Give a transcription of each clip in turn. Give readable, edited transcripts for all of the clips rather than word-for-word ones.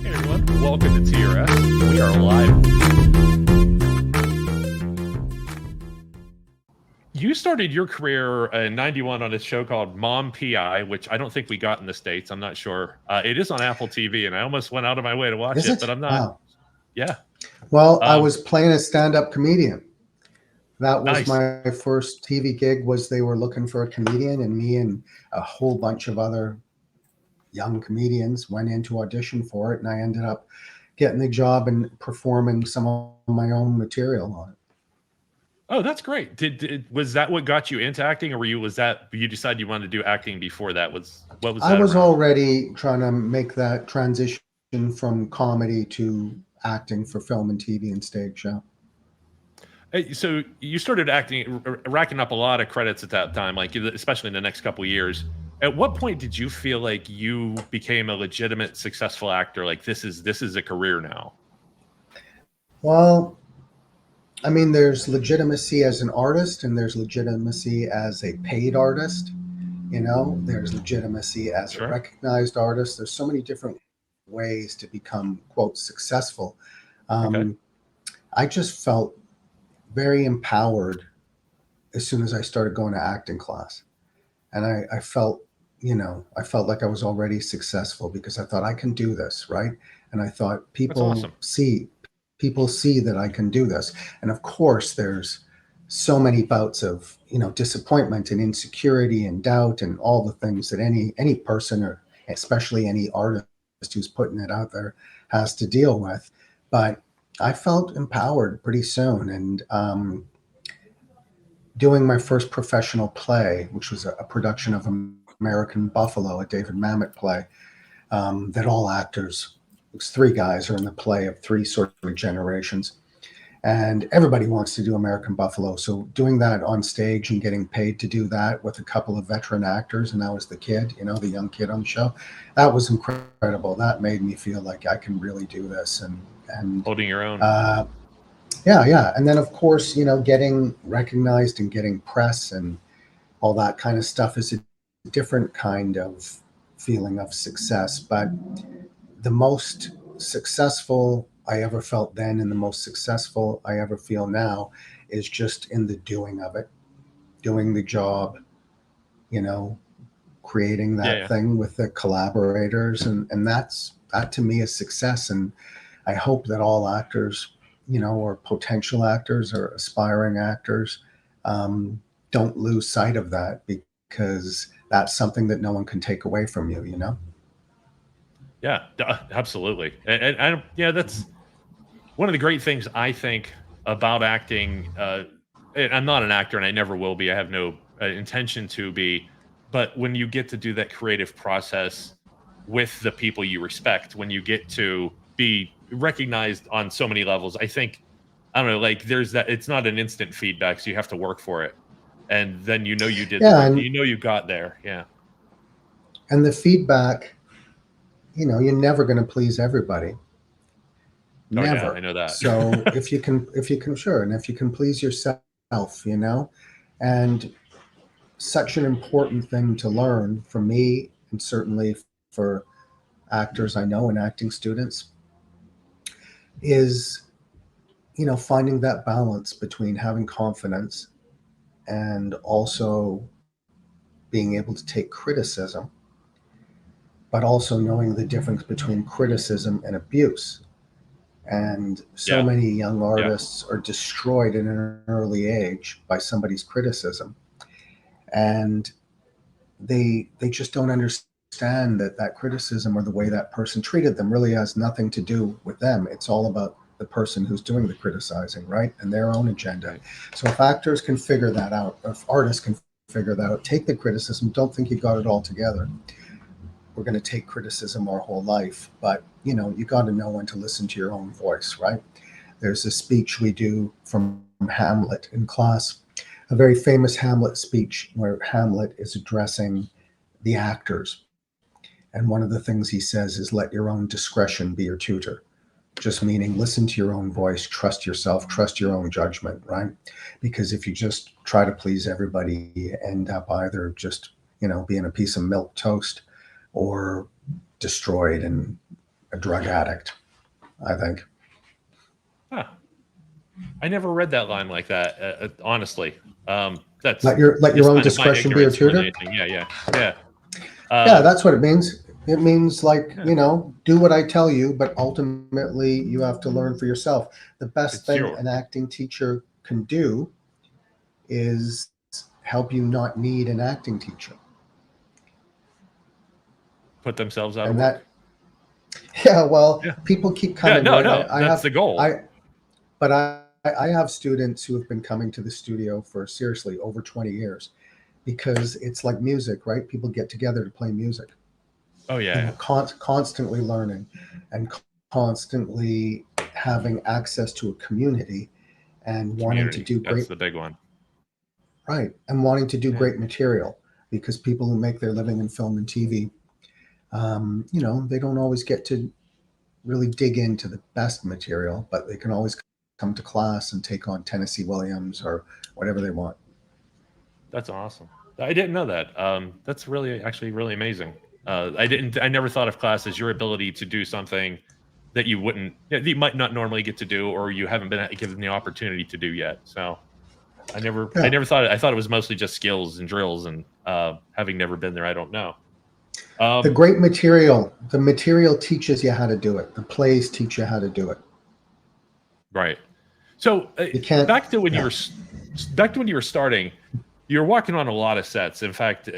Hey everyone, welcome to TRS. We are live. You started your career in '91 on a show called Mom PI, which I don't think we got in the States. I'm not sure. It is on Apple TV, and I almost went out of my way to watch it, but I'm not. Wow. Yeah. Well, I was playing a stand-up comedian. That was Nice. my first TV gig. Was they were looking for a comedian, and me and a whole bunch of other young comedians went in to audition for it, and I ended up getting the job and performing some of my own material on it. Oh, that's great. Was that what got you into acting, or was that you decided you wanted to do acting before that? What was that? I was already trying to make that transition from comedy to acting for film and TV and stage show. So you started acting, racking up a lot of credits at that time, like especially in the next couple of years. At what point did you feel like you became a legitimate, successful actor? Like this is a career now? Well, I mean, there's legitimacy as an artist, and there's legitimacy as a paid artist. There's legitimacy as a recognized artist. There's so many different ways to become, quote, successful. Okay. I just felt very empowered as soon as I started going to acting class. And I felt like I was already successful because I thought I can do this, right? And I thought people see that I can do this. And of course, there's so many bouts of, disappointment and insecurity and doubt and all the things that any person, or especially any artist who's putting it out there, has to deal with. But I felt empowered pretty soon. And doing my first professional play, which was a production of American Buffalo, a David Mamet play, that all actors, it's 3 guys are in the play of 3 sort of generations, and everybody wants to do American Buffalo. So doing that on stage and getting paid to do that with a couple of veteran actors, and I was the kid, the young kid on the show, that was incredible. That made me feel like I can really do this, and holding your own. Yeah. And then of course, getting recognized and getting press and all that kind of stuff is a different kind of feeling of success. But the most successful I ever felt then and the most successful I ever feel now is just in the doing of it, doing the job, creating that thing with the collaborators. And that to me is success. And I hope that all actors, or potential actors or aspiring actors, don't lose sight of that, because that's something that no one can take away from you, Yeah, absolutely. And that's one of the great things I think about acting. And I'm not an actor, and I never will be. I have no intention to be. But when you get to do that creative process with the people you respect, when you get to be recognized on so many levels, I think, I don't know, like there's that, it's not an instant feedback, so you have to work for it. And then you did the work, you got there. Yeah. And the feedback, you're never going to please everybody. Never. Oh, yeah, I know that. So if you can, sure. And if you can please yourself, and such an important thing to learn for me, and certainly for actors I know and acting students, is, finding that balance between having confidence and also being able to take criticism, but also knowing the difference between criticism and abuse. And so many young artists are destroyed in an early age by somebody's criticism. And they just don't understand that criticism or the way that person treated them really has nothing to do with them. It's all about the person who's doing the criticizing, right? And their own agenda. So if actors can figure that out, if artists can figure that out, take the criticism, don't think you got it all together. We're going to take criticism our whole life, but you got to know when to listen to your own voice, right? There's a speech we do from Hamlet in class, a very famous Hamlet speech where Hamlet is addressing the actors. And one of the things he says is, let your own discretion be your tutor. Just meaning, listen to your own voice, trust yourself, trust your own judgment, right? Because if you just try to please everybody, you end up either just, being a piece of milk toast or destroyed and a drug addict, I think. Huh. I never read that line like that. Honestly, that's Let your just own kind of my discretion be your ignorance more than tutor. anything. Yeah. Yeah, that's what it means. It means like, Yeah. do what I tell you, but ultimately you have to learn for yourself. The best It's thing your an acting teacher can do is help you not need an acting teacher. put themselves out of And work. that, yeah, well, Yeah. people keep Yeah. coming, No, right? no, that's the goal. But I have students who have been coming to the studio for seriously over 20 years because it's like music, right? People get together to play music. Oh yeah. Constantly learning and constantly having access to a community and wanting to Community. do That's great, the big one. right, and wanting to do Yeah. great material, because people who make their living in film and TV, they don't always get to really dig into the best material, but they can always come to class and take on Tennessee Williams or whatever they want. That's awesome. I didn't know that. That's really actually really amazing. I never thought of class as your ability to do something that you wouldn't, that you might not normally get to do, or you haven't been given the opportunity to do yet. So I Yeah. never thought, I thought it was mostly just skills and drills, and having never been there, I don't know. The Um, great material, the material teaches you how to do it. The plays teach you how to do it. right. So You can't, back to when you yeah. were back to when you were starting, you were walking on a lot of sets. In fact,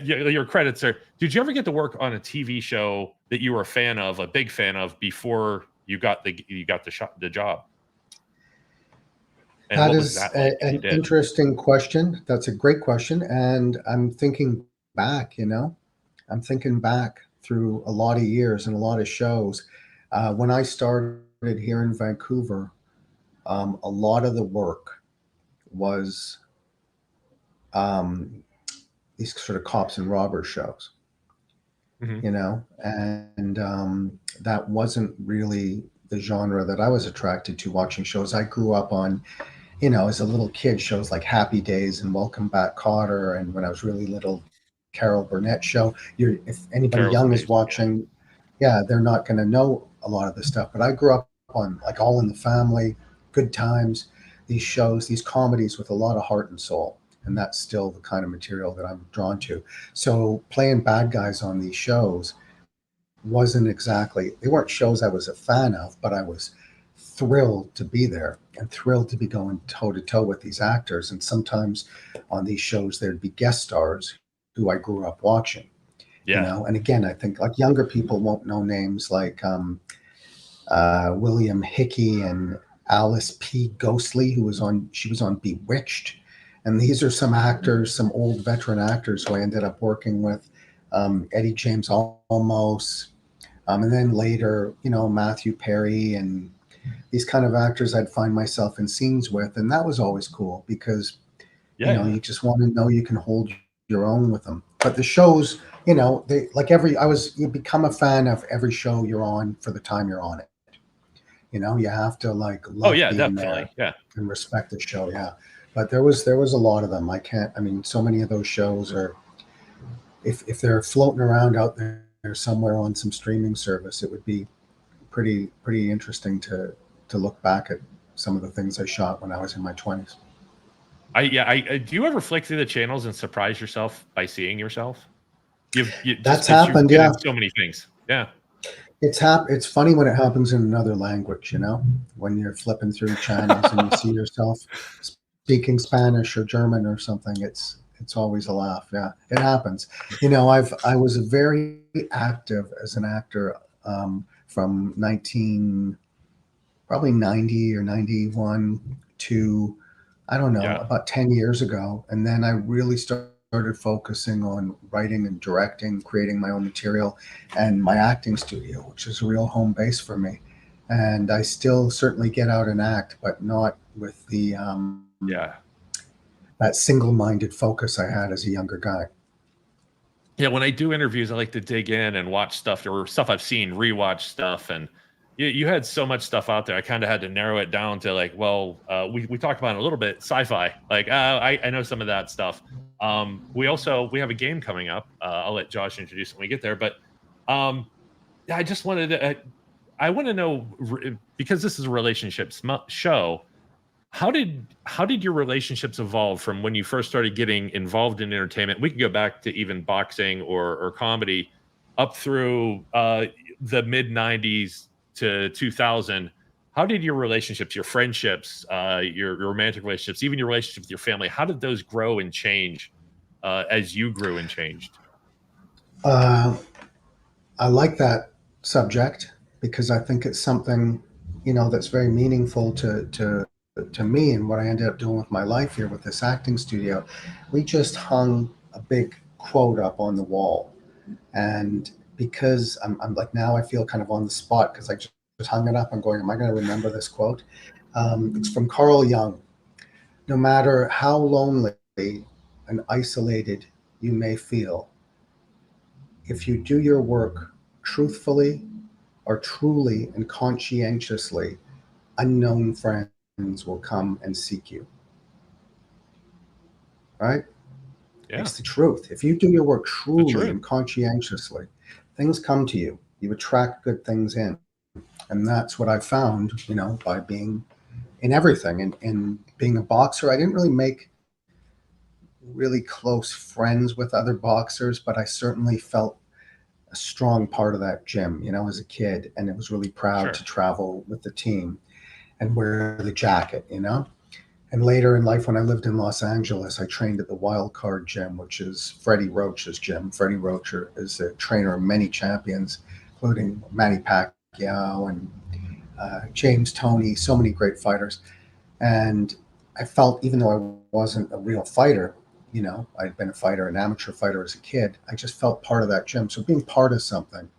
your credits are. Did you ever get to work on a TV show that you were a fan of, a big fan of, before you got the job? And That what was is that like if you an did? interesting question. That's a great question. And I'm thinking back, I'm thinking back through a lot of years and a lot of shows. When I started here in Vancouver, a lot of the work was um, these sort of cops and robbers shows, Hmm. and that wasn't really the genre that I was attracted to watching shows. I grew up on, as a little kid, shows like Happy Days and Welcome Back, Kotter, and when I was really little, Carol Burnett show. If anybody Carol's young is amazing. Yeah. watching, yeah, they're not going to know a lot of this stuff. But I grew up on like All in the Family, Good Times, these shows, these comedies with a lot of heart and soul. And that's still the kind of material that I'm drawn to. So playing bad guys on these shows wasn't exactly, they weren't shows I was a fan of, but I was thrilled to be there and thrilled to be going toe to toe with these actors. And sometimes on these shows there'd be guest stars who I grew up watching, Yeah. and again, I think like younger people won't know names like William Hickey and Alice P. Ghostly, she was on Bewitched. And these are some actors, some old veteran actors who I ended up working with, Eddie James Olmos, and then later, Matthew Perry and these kind of actors I'd find myself in scenes with. And that was always cool because, Yeah. you just want to know you can hold your own with them. But the shows, they like you become a fan of every show you're on for the time you're on it. You have to like Oh love yeah, being there definitely. Yeah. and respect the show. Yeah. But there was a lot of them. I mean, so many of those shows are, if they're floating around out there somewhere on some streaming service, it would be pretty interesting to look back at some of the things I shot when I was in my 20s. I do you ever flick through the channels and surprise yourself by seeing yourself? You just That's because you've happened, been yeah. in so many things. Yeah. It's funny when it happens in another language, when you're flipping through channels and you see yourself speaking Spanish or German or something. It's always a laugh. Yeah, it happens. I was very active as an actor, from 19 probably 90 or 91 to, I don't know, Yeah. about 10 years ago. And then I really started focusing on writing and directing, creating my own material, and my acting studio, which is a real home base for me. And I still certainly get out and act, but not with the Yeah. that single-minded focus I had as a younger guy. Yeah, when I do interviews, I like to dig in and watch stuff or stuff I've seen, rewatch stuff, and you had so much stuff out there. I kind of had to narrow it down to like, well, we talked about it a little bit, sci-fi. Like, I know some of that stuff. We have a game coming up. I'll let Josh introduce it when we get there, but um, I just wanted to, I want to know, because this is a relationships show. How did your relationships evolve from when you first started getting involved in entertainment? We can go back to even boxing or comedy, up through the mid '90s to 2000. How did your relationships, your friendships, your romantic relationships, even your relationship with your family, how did those grow and change as you grew and changed? Uh, I like that subject because I think it's something, that's very meaningful to me and what I ended up doing with my life here with this acting studio. We just hung a big quote up on the wall, and because I'm like, now I feel kind of on the spot because I just hung it up. I'm going, am I going to remember this quote? It's from Carl Jung. No matter how lonely and isolated you may feel, if you do your work truthfully or truly and conscientiously, unknown friends will come and seek you. Right? Yeah, It's the truth. If you do your work the truly truth. and conscientiously, things come to you. You attract good things in. And that's what I found, by being in everything. And being a boxer, I didn't really make really close friends with other boxers, but I certainly felt a strong part of that gym, as a kid. And it was really proud to Sure. travel with the team and wear the jacket. And later in life, when I lived in Los Angeles, I trained at the Wild Card Gym, which is Freddie Roach's gym. Freddie Roach is a trainer of many champions, including Manny Pacquiao and James Toney, so many great fighters. And I felt, even though I wasn't a real fighter, I'd been a fighter, an amateur fighter as a kid, I just felt part of that gym. So being part of something,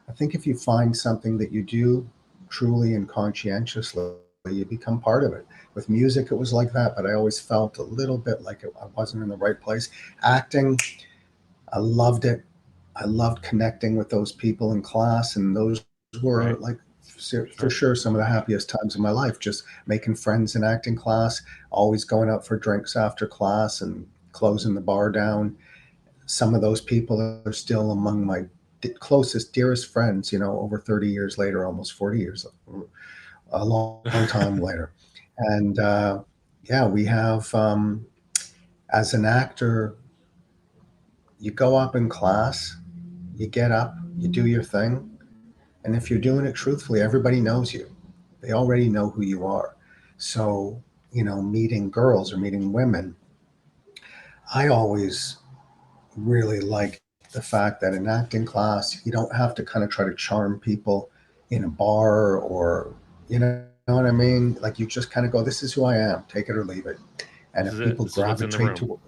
I think if you find something that you do truly and conscientiously, you become part of it. With music, it was like that, but I always felt a little bit like I wasn't in the right place. Acting, I loved it. I loved connecting with those people in class, and those were Right. like for Sure. sure some of the happiest times of my life. Just making friends in acting class, always going out for drinks after class, and closing the bar down. Some of those people are still among my closest, dearest friends. Over 30 years later, almost 40 years, a long time later, and yeah, we have. As an actor, you go up in class, you get up, you do your thing. And if you're doing it truthfully, everybody knows you. They already know who you are. So, meeting girls or meeting women, I always really like the fact that in acting class, you don't have to kind of try to charm people in a bar or, what I mean? Like you just kind of go, this is who I am, take it or leave it. And This is if it. people This is what's in the gravitate room. to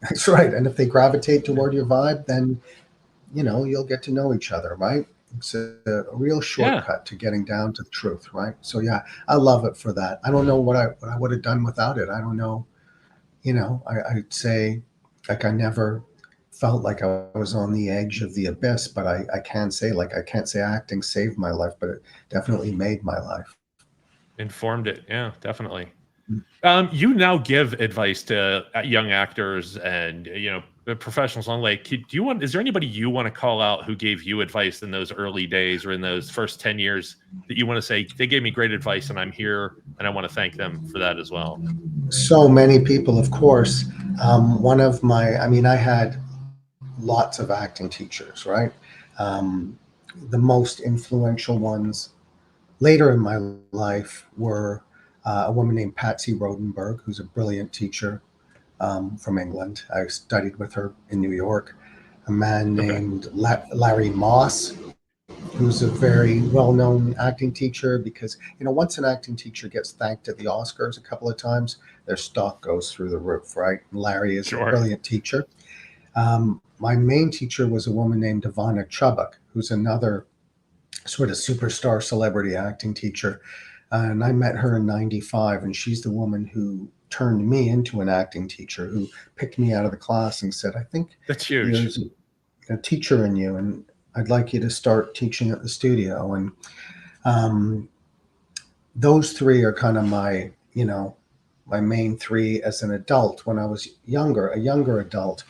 that's right. And if they gravitate Yeah. toward your vibe, then you'll get to know each other, right? It's a real Yeah. shortcut to getting down to the truth, right? So yeah, I love it for that. I don't know what I would have done without it. I don't know. I'd say like I never felt like I was on the edge of the abyss, but I can say like I can't say acting saved my life, but it definitely made my life. Informed it. Yeah, definitely. You now give advice to young actors and professionals on like. Do you want? Is there anybody you want to call out who gave you advice in those early days or in those first 10 years that you want to say they gave me great advice and I'm here and I want to thank them for that as well? So many people, of course. One of my, I mean, I had lots of acting teachers, right? Um, the most influential ones later in my life were a woman named Patsy Rodenberg, who's a brilliant teacher from England. I studied with her in New York. A man Okay, named Larry Moss, who's a very well-known acting teacher because once an acting teacher gets thanked at the Oscars a couple of times, their stock goes through the roof, right? And Larry is a sure. brilliant teacher. My main teacher was a woman named Ivana Chubbuck, who's another sort of superstar celebrity acting teacher. And I met her in 95, and she's the woman who turned me into an acting teacher, who picked me out of the class and said, I think That's huge. there's a teacher in you, and I'd like you to start teaching at the studio. And um, those three are kind of my main three as an adult. When I was a younger adult,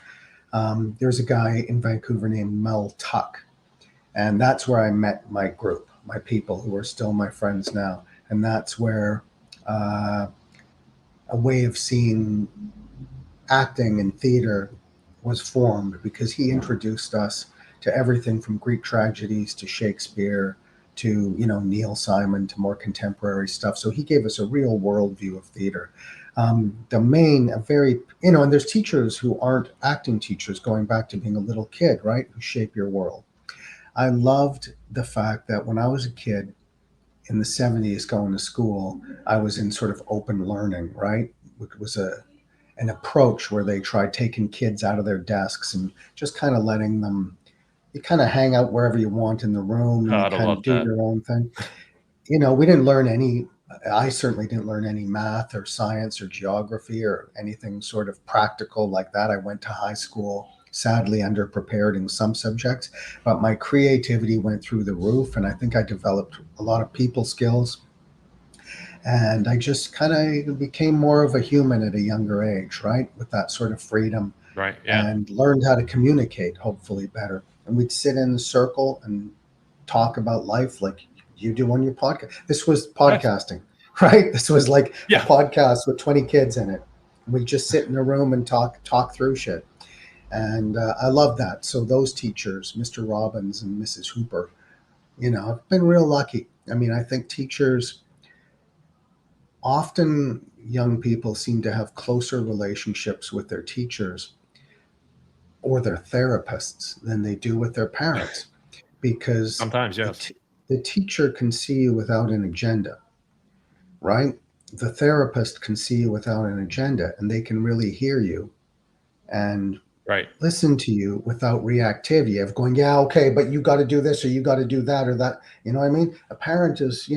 there's a guy in Vancouver named Mel Tuck, And that's where I met my group, my people who are still my friends now. And that's where uh, a way of seeing acting and theater was formed, because he introduced us to everything from Greek tragedies to Shakespeare to, Neil Simon, to more contemporary stuff. So he gave us a real worldview of theater. A very, and there's teachers who aren't acting teachers, going back to being a little kid, right? Who shape your world. I loved the fact that when I was a kid in the 70s going to school, I was in sort of open learning, right? It was an approach where they tried taking kids out of their desks and just kind of letting them, you kind of hang out wherever you want in the room and you God, I kind of love do that. your own thing. We didn't learn I certainly didn't learn any math or science or geography or anything sort of practical like that. I went to high school, sadly underprepared in some subjects, but my creativity went through the roof. And I think I developed a lot of people skills. And I just kind of became more of a human at a younger age, right? With that sort of freedom, Right. Yeah. and learned how to communicate, hopefully better. And we'd sit in a circle and talk about life like you do on your podcast. This was Yes. podcasting, right? This was like a Yeah. podcast with 20 kids in it. We just sit in a room and talk through shit. And I love that. So those teachers, Mr. Robbins and Mrs. Hooper, I've been real lucky. I mean, I think teachers, often young people seem to have closer relationships with their teachers or their therapists than they do with their parents, because Sometimes, yes. the teacher can see you without an agenda, right? The therapist can see you without an agenda, and they can really hear you and Right. listen to you without reactivity of going, yeah, okay, but you got to do this or you got to do that or that. You know what I mean? A parent is,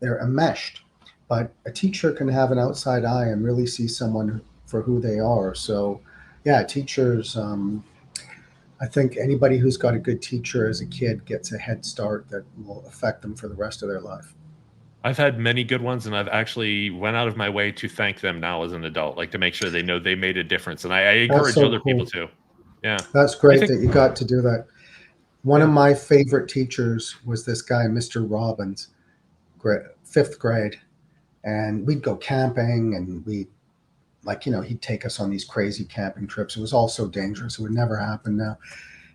they're enmeshed, but a teacher can have an outside eye and really see someone for who they are. So, yeah, teachers, I think anybody who's got a good teacher as a kid gets a head start that will affect them for the rest of their life. I've had many good ones, and I've actually went out of my way to thank them now as an adult, like to make sure they know they made a difference. And I That's encourage so other people cool. to. Yeah. That's I great think, that you got to do that. One of yeah. my favorite teachers was this guy, Mr. Robbins, fifth grade. And we'd go camping and he'd take us on these crazy camping trips. It was all so dangerous. It would never happen now.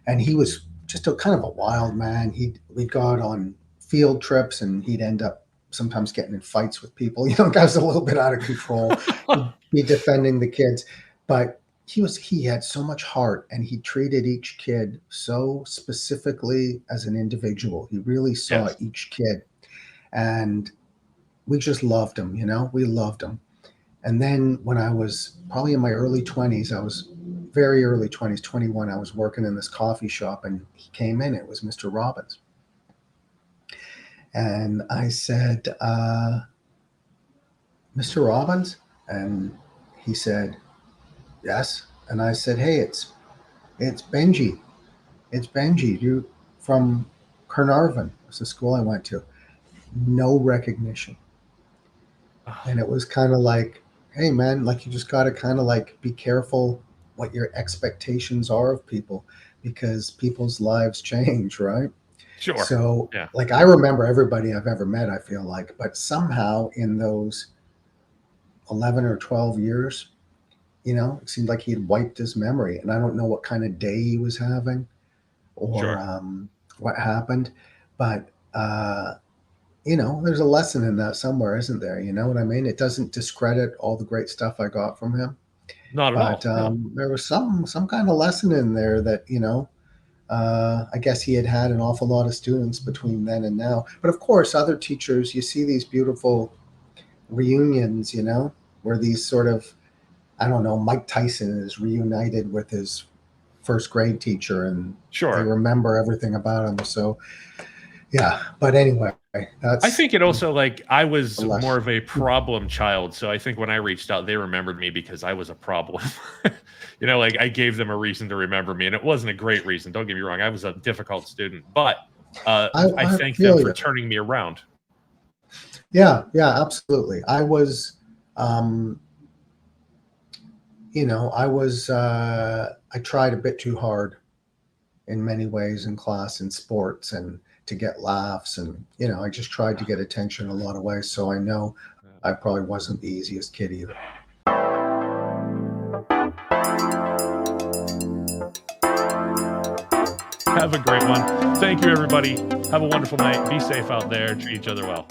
And he was just a kind of a wild man. We'd go out on field trips and he'd end up sometimes getting in fights with people. Guys a little bit out of control. He'd be defending the kids, but he had so much heart, and he treated each kid so specifically as an individual. He really saw Yes. each kid, and we just loved him. We loved him. And then when I was probably in my early 20s, I was very early 20s, 21, I was working in this coffee shop and he came in. It was Mr. Robbins. And I said, Mr. Robbins? And he said, yes. And I said, hey, it's Benji. It's Benji. You from Carnarvon. It's the school I went to. No recognition. And it was kind of like, hey man, like you just got to kind of like be careful what your expectations are of people, because people's lives change, right? Sure. So Yeah. like I remember everybody I've ever met, I feel like, but somehow in those 11 or 12 years, it seemed like he had wiped his memory, and I don't know what kind of day he was having or Sure. what happened, but there's a lesson in that somewhere, isn't there? You know what I mean? It doesn't discredit all the great stuff I got from him, Not at but all. No. there was some kind of lesson in there that I guess he had an awful lot of students between then and now. But of course, other teachers, you see these beautiful reunions, where these sort of, I don't know, Mike Tyson is reunited with his first grade teacher, and they Sure. remember everything about him. So yeah, but anyway, I that's think it also, like, I a was more lesson. of a problem child, so I think when I reached out, they remembered me because I was a problem. Like, I gave them a reason to remember me, and it wasn't a great reason, don't get me wrong, I was a difficult student, but, I I thank them feel for you. turning me around. Yeah, yeah, absolutely. Um, I tried a bit too hard, in many ways in class and sports and to get laughs. And, you know, I just tried to get attention a lot of ways. So I know I probably wasn't the easiest kid either. Have a great one. Thank you, everybody. Have a wonderful night. Be safe out there. Treat each other well.